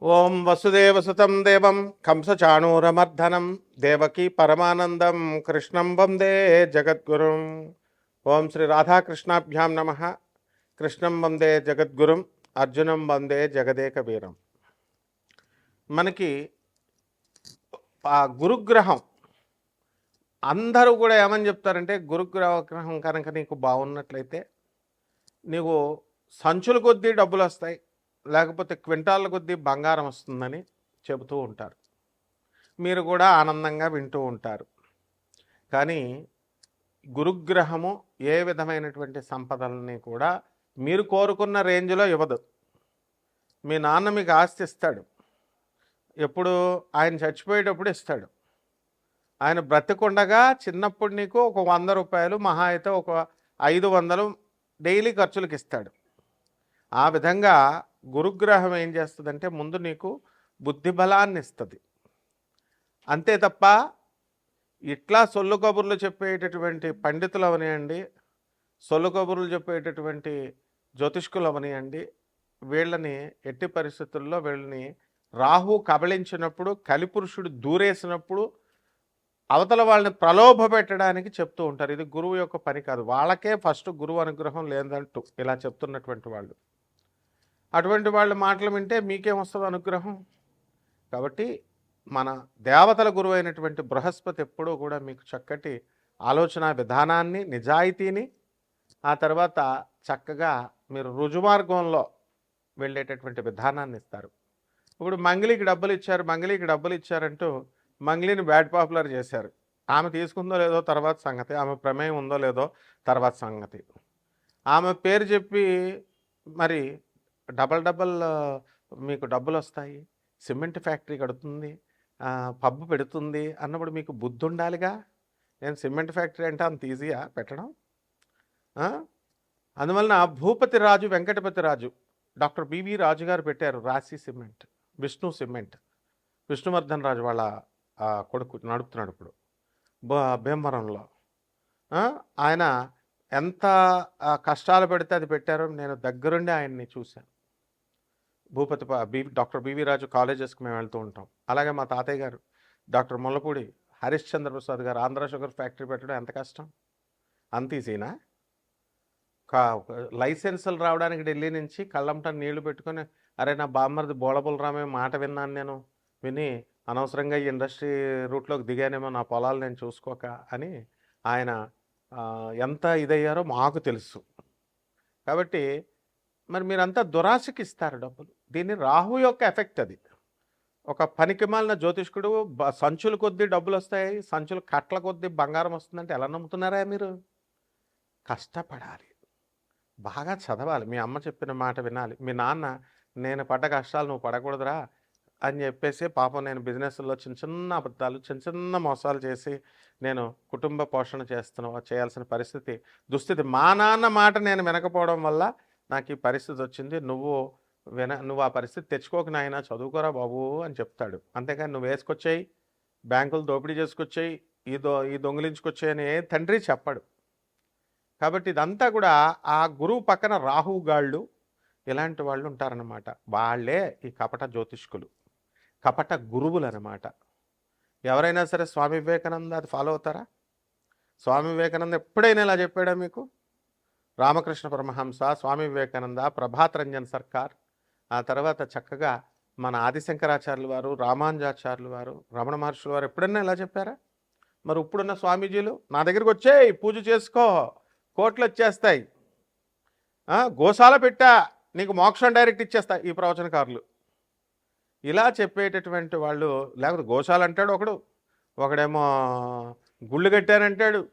ఓం వసుదేవసుతం దేవం కంసచాణూరమర్ధనం దేవకీ పరమానందం కృష్ణం వందే జగద్గురుం. ఓం శ్రీ రాధాకృష్ణాభ్యాం నమ. కృష్ణం వందే జగద్గురుం, అర్జునం వందే జగదేక వీరం. మనకి ఆ గురుగ్రహం అందరూ కూడా ఏమని చెప్తారంటే, గురుగ్రహం కనుక నీకు బాగున్నట్లయితే నీకు సంచుల కొద్దీ డబ్బులు వస్తాయి, లేకపోతే క్వింటాళ్ళ కొద్దీ బంగారం వస్తుందని చెబుతూ ఉంటారు. మీరు కూడా ఆనందంగా వింటూ ఉంటారు. కానీ గురుగ్రహము ఏ విధమైనటువంటి సంపదలని కూడా మీరు కోరుకున్న రేంజ్లో ఇవ్వదు. మీ నాన్న మీకు ఆస్తి ఇస్తాడు, ఎప్పుడు ఆయన చచ్చిపోయేటప్పుడు ఇస్తాడు. ఆయన బ్రతికుండగా చిన్నప్పుడు నీకు ఒక 100 రూపాయలు, మహా అయితే ఒక 500 డైలీ ఖర్చులకు ఇస్తాడు. ఆ విధంగా గురుగ్రహం ఏం చేస్తుందంటే ముందు నీకు బుద్ధి బలాన్ని ఇస్తుంది. అంతే తప్ప ఇట్లా సొల్లు కబుర్లు చెప్పేటటువంటి పండితులు అవనియండి, సొల్లు కబుర్లు చెప్పేటటువంటి జ్యోతిష్కులు అవనియండి, వీళ్ళని ఎట్టి పరిస్థితుల్లో వీళ్ళని రాహు కబళించినప్పుడు, కలిపురుషుడు దూరేసినప్పుడు అవతల వాళ్ళని ప్రలోభ పెట్టడానికి చెప్తూ ఉంటారు. ఇది గురువు యొక్క పని కాదు. వాళ్ళకే ఫస్ట్ గురువు అనుగ్రహం లేదంటూ ఇలా చెప్తున్నటువంటి వాళ్ళు, అటువంటి వాళ్ళ మాటలు వింటే మీకేం వస్తుంది అనుగ్రహం? కాబట్టి మన దేవతల గురువు అయినటువంటి బృహస్పతి ఎప్పుడూ కూడా మీకు చక్కటి ఆలోచన విధానాన్ని, నిజాయితీని, ఆ తర్వాత చక్కగా మీరు రుజుమార్గంలో వెళ్ళేటటువంటి విధానాన్ని ఇస్తారు. ఇప్పుడు మంగళికి డబ్బులు ఇచ్చారంటూ మంగళిని బ్యాడ్ పాపులర్ చేశారు. ఆమె తీసుకుందో లేదో తర్వాత సంగతి, ఆమె ప్రమేయం ఉందో లేదో తర్వాత సంగతి. ఆమె పేరు చెప్పి మరి డబల్ మీకు డబ్బులు వస్తాయి, సిమెంట్ ఫ్యాక్టరీ కడుతుంది, పబ్బు పెడుతుంది అన్నప్పుడు మీకు బుద్ధి ఉండాలిగా. నేను సిమెంట్ ఫ్యాక్టరీ అంటే అంత ఈజీయా పెట్టడం? అందువలన భూపతి రాజు వెంకటపతి రాజు డాక్టర్ బివి రాజు గారు పెట్టారు రాశి సిమెంట్, విష్ణు సిమెంట్. విష్ణువర్ధన్ రాజు వాళ్ళ కొడుకు నడుపుతున్నాడు ఇప్పుడు భీమవరంలో. ఆయన ఎంత కష్టాలు పెడితే అది పెట్టారో నేను దగ్గరుండి ఆయన్ని చూశాను. డాక్టర్ బివి రాజు కాలేజెస్కి మేము వెళ్తూ ఉంటాం. అలాగే మా తాతయ్య గారు డాక్టర్ ముల్లపూడి హరిశ్చంద్ర ప్రసాద్ గారు ఆంధ్ర షుగర్ ఫ్యాక్టరీ పెట్టడం ఎంత కష్టం? అంత ఈజీనా? లైసెన్సులు రావడానికి ఢిల్లీ నుంచి కళ్ళంట నీళ్లు పెట్టుకొని, అరే నా బామ్మర్ది బోళబులరామే మాట విన్నాను, నేను విని అనవసరంగా ఈ ఇండస్ట్రీ రూట్లోకి దిగానేమో, నా పొలాలు నేను చూసుకోక అని ఆయన ఎంత ఇదయ్యారో మాకు తెలుసు. కాబట్టి మరి మీరంతా దురాశకి ఇస్తారు డబ్బులు. దీన్ని రాహు యొక్క ఎఫెక్ట్. అది ఒక పనికిమాలిన జ్యోతిష్కుడు సంచుల కొద్దీ డబ్బులు వస్తాయి, సంచుల కట్ల కొద్దీ బంగారం వస్తుందంటే ఎలా నమ్ముతున్నారా మీరు? కష్టపడాలి, బాగా చదవాలి, మీ అమ్మ చెప్పిన మాట వినాలి. మీ నాన్న నేను పడ్డ కష్టాలు నువ్వు పడకూడదురా అని చెప్పేసి పాపం నేను బిజినెస్లో చిన్న చిన్న అబద్ధాలు, చిన్న చిన్న మోసాలు చేసి నేను కుటుంబ పోషణ చేయాల్సిన దుస్థితి మా నాన్న మాట నేను వినకపోవడం వల్ల నాకు ఈ పరిస్థితి వచ్చింది. నువ్వు ఆ పరిస్థితి తెచ్చుకోక నాయన, చదువుకోరా బాబు అని చెప్తాడు. అంతేకాని నువ్వు వేసుకొచ్చాయి, బ్యాంకులు దోపిడీ చేసుకొచ్చాయి, ఈ దొంగిలించుకొచ్చాయి అని ఏ తండ్రి చెప్పడు. కాబట్టి ఇదంతా కూడా ఆ గురువు పక్కన రాహుగాళ్ళు ఇలాంటి వాళ్ళు ఉంటారన్నమాట. వాళ్ళే ఈ కపట జ్యోతిష్కులు, కపట గురువులు అన్నమాట. ఎవరైనా సరే స్వామి వివేకానంద అది ఫాలో అవుతారా? స్వామి వివేకానంద ఎప్పుడైనా ఇలా చెప్పాడా మీకు? రామకృష్ణ పరమహంస, స్వామి వివేకానంద, ప్రభాత్ రంజన్ సర్కార్, ఆ తర్వాత చక్కగా మన ఆదిశంకరాచార్యులు వారు, రామానుజాచార్యులు వారు, రమణ మహర్షులు వారు ఎప్పుడన్నా ఇలా చెప్పారా? మరి ఇప్పుడున్న స్వామీజీలు నా దగ్గరికి వచ్చేయి, పూజ చేసుకో, కోట్లు వచ్చేస్తాయి, గోశాల పెట్టా, నీకు మోక్షం డైరెక్ట్ ఇచ్చేస్తా, ఈ ప్రవచనకారులు ఇలా చెప్పేటటువంటి వాళ్ళు. లేకపోతే గోశాల అంటాడు ఒకడేమో గుళ్ళు కట్టానంటాడు,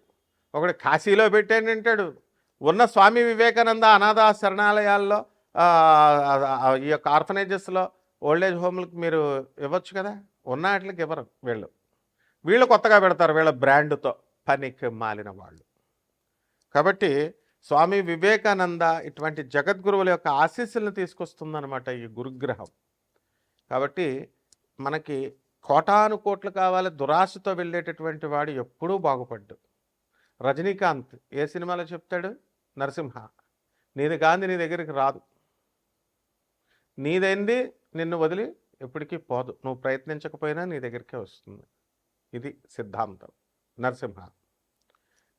ఒకడు కాశీలో పెట్టానంటాడు. ఉన్న స్వామి వివేకానంద అనాథ శరణాలయాల్లో, ఈ యొక్క ఆర్ఫనేజెస్లో, ఓల్డేజ్ హోమ్లకు మీరు ఇవ్వచ్చు కదా. ఉన్న వాటికి ఇవ్వరు వీళ్ళు కొత్తగా పెడతారు వీళ్ళ బ్రాండ్తో, పనికి మాలిన వాళ్ళు. కాబట్టి స్వామి వివేకానంద ఇటువంటి జగద్గురువుల యొక్క ఆశీస్సులను తీసుకొస్తుందన్నమాట ఈ గురుగ్రహం. కాబట్టి మనకి కోటాను కోట్లు కావాలి, దురాశతో వెళ్ళేటటువంటి వాడు ఎప్పుడూ బాగుపడ్డు. రజనీకాంత్ ఏ సినిమాలో చెప్తాడు? నరసింహ, నీది కాంతి నీ దగ్గరికి రాదు, నీదైంది నిన్ను వదిలి ఎప్పటికీ పోదు. నువ్వు ప్రయత్నించకపోయినా నీ దగ్గరికే వస్తుంది. ఇది సిద్ధాంతం నరసింహ.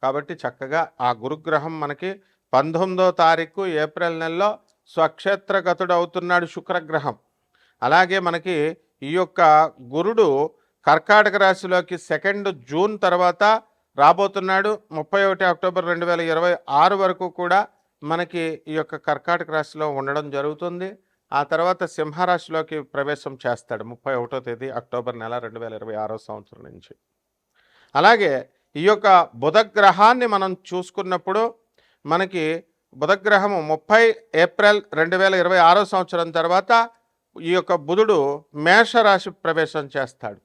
కాబట్టి చక్కగా ఆ గురుగ్రహం మనకి 19వ తారీఖు ఏప్రిల్ నెలలో స్వక్షేత్రగతుడు అవుతున్నాడు శుక్రగ్రహం. అలాగే మనకి ఈ యొక్క గురుడు కర్కాటక రాశిలోకి 2 జూన్ తర్వాత రాబోతున్నాడు. 31 అక్టోబర్ 2026 వరకు కూడా మనకి ఈ యొక్క కర్కాటక రాశిలో ఉండడం జరుగుతుంది. ఆ తర్వాత సింహరాశిలోకి ప్రవేశం చేస్తాడు 31వ తేదీ అక్టోబర్ నెల 2026 సంవత్సరం నుంచి. అలాగే ఈ యొక్క బుధగ్రహాన్ని మనం చూసుకున్నప్పుడు మనకి బుధగ్రహము 30 ఏప్రిల్ 2026 సంవత్సరం తర్వాత ఈ యొక్క బుధుడు మేషరాశి ప్రవేశం చేస్తాడు.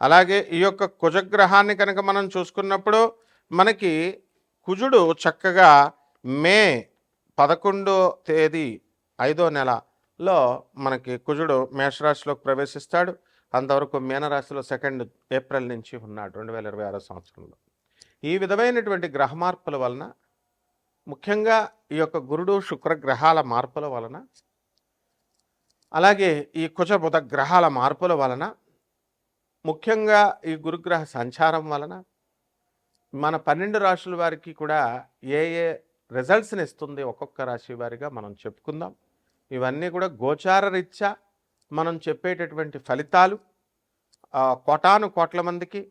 అలాగే ఈ యొక్క కుజగ్రహాన్ని కనుక మనం చూసుకున్నప్పుడు మనకి కుజుడు చక్కగా మే 11వ తేదీ 5వ నెలలో మనకి కుజుడు మేషరాశిలోకి ప్రవేశిస్తాడు. అంతవరకు మీనరాశిలో 2 ఏప్రిల్ నుంచి ఉన్నాడు 2026 సంవత్సరంలో. ఈ విధమైనటువంటి గ్రహ మార్పుల వలన, ముఖ్యంగా ఈ యొక్క గురుడు శుక్ర గ్రహాల మార్పుల వలన, అలాగే ఈ కుజ బుధ గ్రహాల మార్పుల వలన, ముఖ్యంగా ఈ గురుగ్రహ సంచారం వలన మన 12 రాశుల వారికి కూడా ఏ ఏ రిజల్ట్స్ని ఇస్తుంది ఒక్కొక్క రాశి వారిగా మనం చెప్పుకుందాం. ఇవన్నీ కూడా గోచార రీత్యా మనం చెప్పేటటువంటి ఫలితాలు కోటాను కోట్ల మందికి.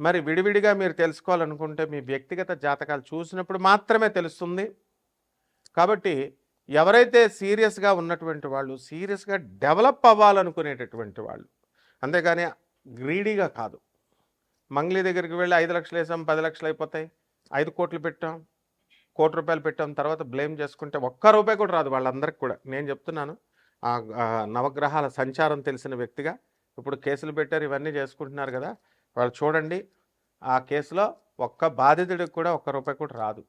మరి విడివిడిగా మీరు తెలుసుకోవాలనుకుంటే మీ వ్యక్తిగత జాతకాలు చూసినప్పుడు మాత్రమే తెలుస్తుంది. కాబట్టి ఎవరైతే సీరియస్గా ఉన్నటువంటి వాళ్ళు, సీరియస్గా డెవలప్ అవ్వాలనుకునేటటువంటి వాళ్ళు, అంతేగాని గ్రీడీగా కాదు. మంగ్లీ దగ్గరికి వెళ్ళి 5 లక్షలు వేసాం 10 లక్షలు అయిపోతాయి, 5 కోట్లు పెట్టాం, కోటి రూపాయలు పెట్టాం, తర్వాత బ్లేమ్ చేసుకుంటే ఒక్క రూపాయి కూడా రాదు వాళ్ళందరికీ కూడా. నేను చెప్తున్నాను, ఆ నవగ్రహాల సంచారం తెలిసిన వ్యక్తిగా. ఇప్పుడు కేసులు పెట్టారు, ఇవన్నీ చేసుకుంటున్నారు కదా, వాళ్ళు చూడండి, ఆ కేసులో ఒక్క బాధితుడికి కూడా ఒక్క రూపాయి కూడా రాదు.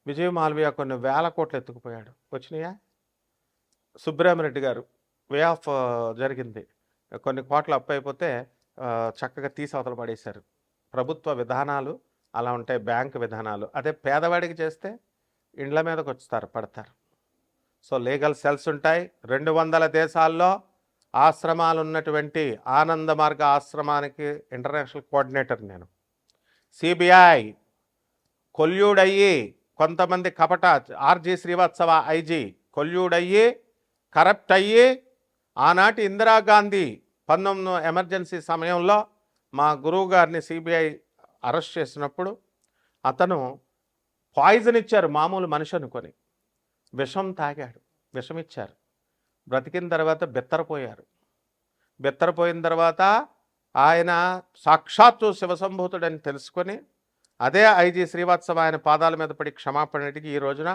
విజయ్ మాల్వియా కొన్ని వేల కోట్లు ఎత్తుకుపోయాడు, వచ్చినాయా? సుబ్రహ్మరెడ్డి గారు వే ఆఫ్ జరిగింది, కొన్ని కోట్ల అప్పు అయిపోతే చక్కగా తీసి అవతల పడేశారు. ప్రభుత్వ విధానాలు అలా ఉంటాయి, బ్యాంకు విధానాలు. అదే పేదవాడికి చేస్తే ఇండ్ల మీదకి వస్తారు, పడతారు. సో లీగల్ సెల్స్ ఉంటాయి. 200 దేశాల్లో ఆశ్రమాలు ఉన్నటువంటి ఆనంద మార్గ ఆశ్రమానికి ఇంటర్నేషనల్ కోఆర్డినేటర్ నేను. సిబిఐ కొల్యూడయ్యి కొంతమంది కపట ఆర్జీ శ్రీవాత్సవ ఐజీ కొల్యూడయ్యి కరప్ట్ అయ్యి ఆనాటి ఇందిరాగాంధీ 19 ఎమర్జెన్సీ సమయంలో మా గురువు గారిని సిబిఐ అరెస్ట్ చేసినప్పుడు అతను పాయిజన్ ఇచ్చారు, మామూలు మనిషి అనుకొని విషం తాగాడు, విషం ఇచ్చారు. బ్రతికిన తర్వాత బెత్తరపోయారు. బెత్తరపోయిన తర్వాత ఆయన సాక్షాత్తు శివసంభూతుడని తెలుసుకొని అదే ఐజీ శ్రీవాత్సవ ఆయన పాదాల మీద పడి క్షమాపణ అడిగి ఈ రోజున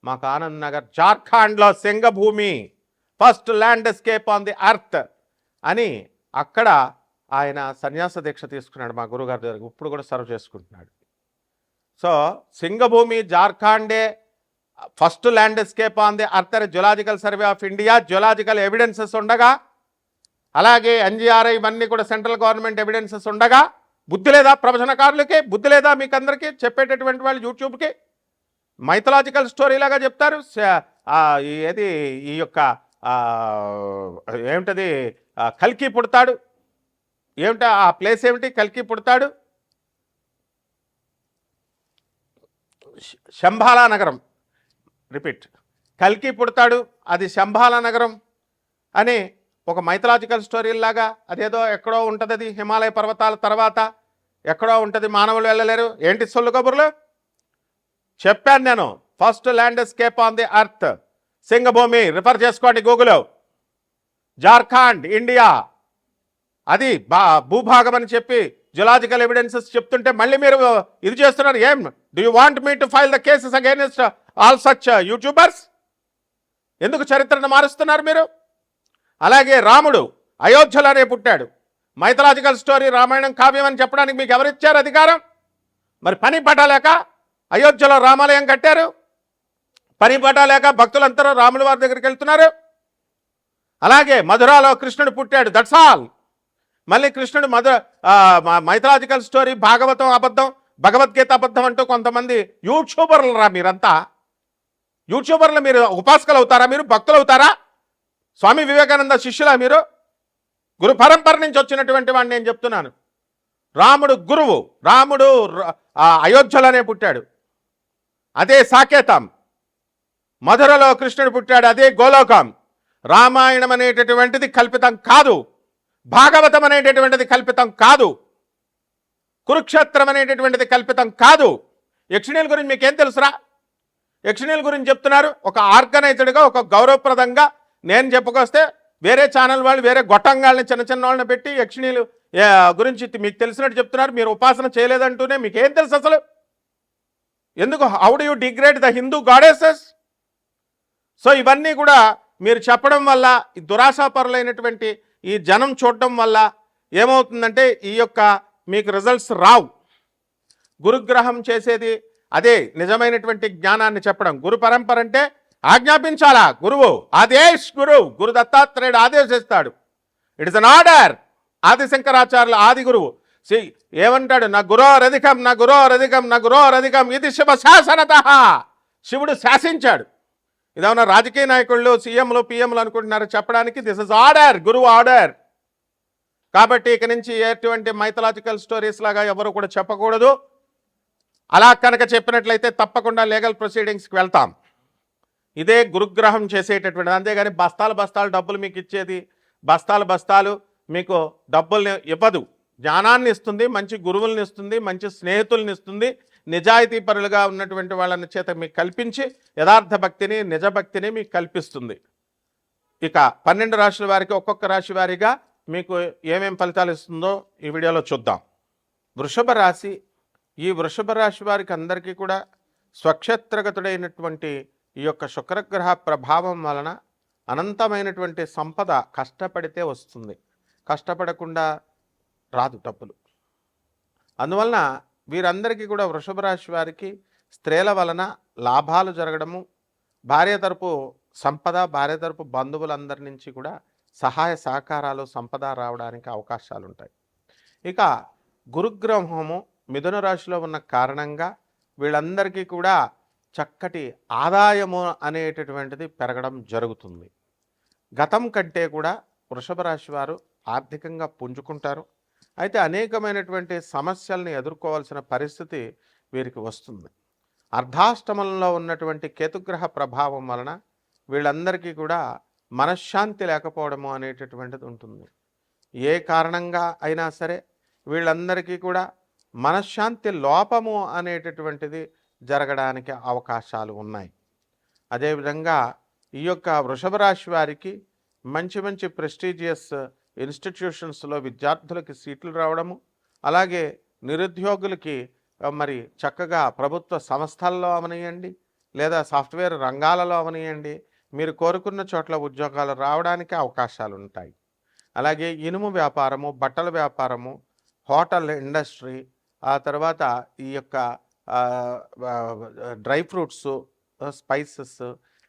మాకు ఆనంద్ నగర్ జార్ఖండ్లో Singhbhum first land escape on the earth అని అక్కడ ఆయన సన్యాస దీక్ష తీసుకున్నాడు మా గురుగారి దగ్గర. ఇప్పుడు కూడా సర్వ్ చేసుకుంటున్నాడు. సో సింగభూమి జార్ఖండే first land escape on the earth geological survey of India geological evidences ఉండగా, అలాగే ఎన్జిఆర్ఐ ఇవన్నీ కూడా సెంట్రల్ గవర్నమెంట్ ఎవిడెన్సెస్ ఉండగా బుద్ధి లేదా ప్రవచనకారులకి? బుద్ధి లేదా మీకు అందరికీ చెప్పేటటువంటి వాళ్ళు యూట్యూబ్కి మైథలాజికల్ స్టోరీ లాగా చెప్తారు. ఏది ఈ యొక్క ఏమిటది కల్కి పుడతాడు, ఏమిటి ఆ ప్లేస్ ఏమిటి? కల్కి పుడతాడు శంబాలా నగరం, రిపీట్, కల్కి పుడతాడు అది శంబాలా నగరం అని ఒక మైథలాజికల్ స్టోరీలాగా అదేదో ఎక్కడో ఉంటుంది, అది హిమాలయ పర్వతాల తర్వాత ఎక్కడో ఉంటుంది, మానవులు వెళ్ళలేరు. ఏంటి సొల్లు కబుర్లు? చెప్పాను నేను. First land escape on the earth Singhbhum, refer చేసుకోండి గూగుల్లో. జార్ఖండ్ ఇండియా అది భూభాగం అని చెప్పి జియోలాజికల్ ఎవిడెన్సెస్ చెప్తుంటే మళ్ళీ మీరు ఇది చేస్తున్నారు. ఏం do you want me to file the cases against all such YouTubers? ఎందుకు చరిత్రను మారుస్తున్నారు మీరు? అలాగే రాముడు అయోధ్యలోనే పుట్టాడు. మైథలాజికల్ స్టోరీ రామాయణం కావ్యం అని చెప్పడానికి మీకు ఎవరిచ్చారు అధికారం? మరి పని పట్టలేక అయోధ్యలో రామాలయం కట్టారు, పని పట్టలేక భక్తులందరూ రాముల వారి దగ్గరికి వెళ్తున్నారు. అలాగే మధురాలో కృష్ణుడు పుట్టాడు, దట్స్ ఆల్. మళ్ళీ కృష్ణుడు మైథలాజికల్ స్టోరీ భాగవతం అబద్ధం, భగవద్గీత అబద్ధం అంటూ కొంతమంది యూట్యూబర్లు రా మీరంతా. యూట్యూబర్లు మీరు ఉపాసకులు అవుతారా? మీరు భక్తులు అవుతారా? స్వామి వివేకానంద శిష్యులా మీరు? గురు పరంపర నుంచి వచ్చినటువంటి వాడిని నేను చెప్తున్నాను. రాముడు గురువు, రాముడు అయోధ్యలోనే పుట్టాడు, అదే సాకేతం. మధురలో కృష్ణుడు పుట్టాడు, అదే గోలోకం. రామాయణం అనేటటువంటిది కల్పితం కాదు, భాగవతం అనేటటువంటిది కల్పితం కాదు, కురుక్షేత్రం అనేటటువంటిది కల్పితం కాదు. యక్షిణీల గురించి మీకేం తెలుసురా? యక్షిణీల గురించి చెప్తున్నారు ఒక ఆర్గనైజ్డ్గా, ఒక గౌరవప్రదంగా. నేను చెప్పుకొస్తే వేరే ఛానల్ వాళ్ళు వేరే గొట్టంగాళ్ళని, చిన్న చిన్న వాళ్ళని పెట్టి యక్షిణీలు గురించి మీకు తెలిసినట్టు చెప్తున్నారు. మీరు ఉపాసన చేయలేదంటూనే మీకేం తెలుసు అసలు? ఎందుకు? How do you degrade the Hindu goddesses? So ఇవన్నీ కూడా మీరు చెప్పడం వల్ల, ఈ దురాశాపరులైనటువంటి ఈ జనం చూడడం వల్ల ఏమవుతుందంటే ఈ యొక్క మీకు రిజల్ట్స్ రావు. గురుగ్రహం చేసేది అదే నిజమైనటువంటి జ్ఞానాన్ని చెప్పడం. గురు పరంపర అంటే ఆజ్ఞాపించాలా? గురువు ఆదేశ్, గురు దత్తాత్రేయుడు ఆదేశిస్తాడు. It is an order. ఆదిశంకరాచార్యుల ఆది గురువు ఏమంటాడు? నా గురోరధికం, నా గురోరధికం, నా గురోరధికం ఇది శివ శాసనత. శివుడు శాసించాడు. ఇదేమన్నా రాజకీయ నాయకుళ్ళు, సీఎంలు, పిఎంలు అనుకుంటున్నారు చెప్పడానికి? దిస్ ఇస్ ఆర్డర్, గురువు ఆర్డర్. కాబట్టి ఇక నుంచి ఎటువంటి మైథలాజికల్ స్టోరీస్ లాగా ఎవరు కూడా చెప్పకూడదు. అలా కనుక చెప్పినట్లయితే తప్పకుండా లీగల్ ప్రొసీడింగ్స్కి వెళ్తాం. ఇదే గురుగ్రహం చేసేటటువంటిది. అంతేగాని బస్తాలు బస్తాలు డబ్బులు మీకు ఇచ్చేది, బస్తాలు బస్తాలు మీకు డబ్బుల్ని ఇవ్వదు. జ్ఞానాన్ని ఇస్తుంది, మంచి గురువుల్ని ఇస్తుంది, మంచి స్నేహితుల్ని ఇస్తుంది, నిజాయితీ పరులుగా ఉన్నటువంటి వాళ్ళని చేత మీకు కల్పించి యథార్థ భక్తిని, నిజభక్తిని మీకు కల్పిస్తుంది. ఇక 12 రాశుల వారికి ఒక్కొక్క రాశి వారిగా మీకు ఏమేం ఫలితాలు ఇస్తుందో ఈ వీడియోలో చూద్దాం. వృషభ రాశి. ఈ వృషభ రాశి వారికి అందరికీ కూడా స్వక్షేత్రగతుడైనటువంటి ఈ యొక్క శుక్రగ్రహ ప్రభావం వలన అనంతమైనటువంటి సంపద కష్టపడితే వస్తుంది, కష్టపడకుండా రాదు డబ్బులు. అందువలన వీరందరికీ కూడా వృషభ రాశి వారికి స్త్రీల వలన లాభాలు జరగడము, భార్య తరపు సంపద, భార్య తరపు బంధువులందరి నుంచి కూడా సహాయ సహకారాలు, సంపద రావడానికి అవకాశాలు ఉంటాయి. ఇక గురుగ్రహము మిథున రాశిలో ఉన్న కారణంగా వీళ్ళందరికీ కూడా చక్కటి ఆదాయము అనేటటువంటిది పెరగడం జరుగుతుంది. గతం కంటే కూడా వృషభ రాశి వారు ఆర్థికంగా పుంజుకుంటారు. అయితే అనేకమైనటువంటి సమస్యల్ని ఎదుర్కోవాల్సిన పరిస్థితి వీరికి వస్తుంది. అర్ధాష్టమంలో ఉన్నటువంటి కేతుగ్రహ ప్రభావం వలన వీళ్ళందరికీ కూడా మనశ్శాంతి లేకపోవడము అనేటటువంటిది ఉంటుంది. ఏ కారణంగా అయినా సరే వీళ్ళందరికీ కూడా మనశ్శాంతి లోపము అనేటటువంటిది జరగడానికి అవకాశాలు ఉన్నాయి. అదేవిధంగా ఈ యొక్క వృషభ రాశి వారికి మంచి మంచి ప్రెస్టీజియస్ ఇన్స్టిట్యూషన్స్లో విద్యార్థులకి సీట్లు రావడము, అలాగే నిరుద్యోగులకి మరి చక్కగా ప్రభుత్వ సంస్థల్లో అవనియండి, లేదా సాఫ్ట్వేర్ రంగాలలో అవనియండి, మీరు కోరుకున్న చోట్ల ఉద్యోగాలు రావడానికి అవకాశాలు ఉంటాయి. అలాగే ఇనుము వ్యాపారము, బట్టల వ్యాపారము, హోటల్ ఇండస్ట్రీ, ఆ తర్వాత ఈ యొక్క డ్రై ఫ్రూట్స్, స్పైసెస్,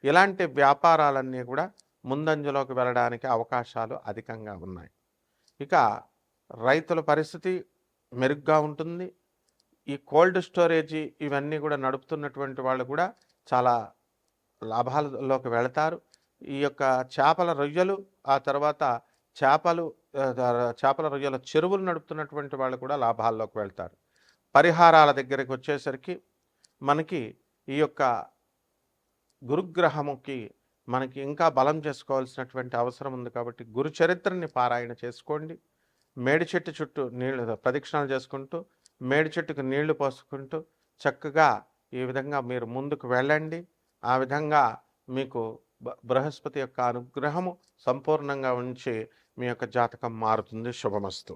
ఇలాంటి వ్యాపారాలన్నీ కూడా ముందంజలోకి వెళ్ళడానికి అవకాశాలు అధికంగా ఉన్నాయి. ఇక రైతుల పరిస్థితి మెరుగ్గా ఉంటుంది. ఈ కోల్డ్ స్టోరేజీ ఇవన్నీ కూడా నడుపుతున్నటువంటి వాళ్ళు కూడా చాలా లాభాలలోకి వెళతారు. ఈ యొక్క చేపల రొయ్యలు, ఆ తర్వాత చేపల రొయ్యల చెరువులు నడుపుతున్నటువంటి వాళ్ళు కూడా లాభాల్లోకి వెళ్తారు. పరిహారాల దగ్గరికి వచ్చేసరికి మనకి ఈ యొక్క గురుగ్రహముకి మనకి ఇంకా బలం చేసుకోవాల్సినటువంటి అవసరం ఉంది. కాబట్టి గురు చరిత్రని పారాయణ చేసుకోండి. మేడి చెట్టు చుట్టూ నీళ్ళు ప్రదక్షిణాలు చేసుకుంటూ, మేడి చెట్టుకు నీళ్లు పోసుకుంటూ చక్కగా ఈ విధంగా మీరు ముందుకు వెళ్ళండి. ఆ విధంగా మీకు బృహస్పతి యొక్క అనుగ్రహము సంపూర్ణంగా ఉంచి మీ యొక్క జాతకం మారుతుంది. శుభమస్తు.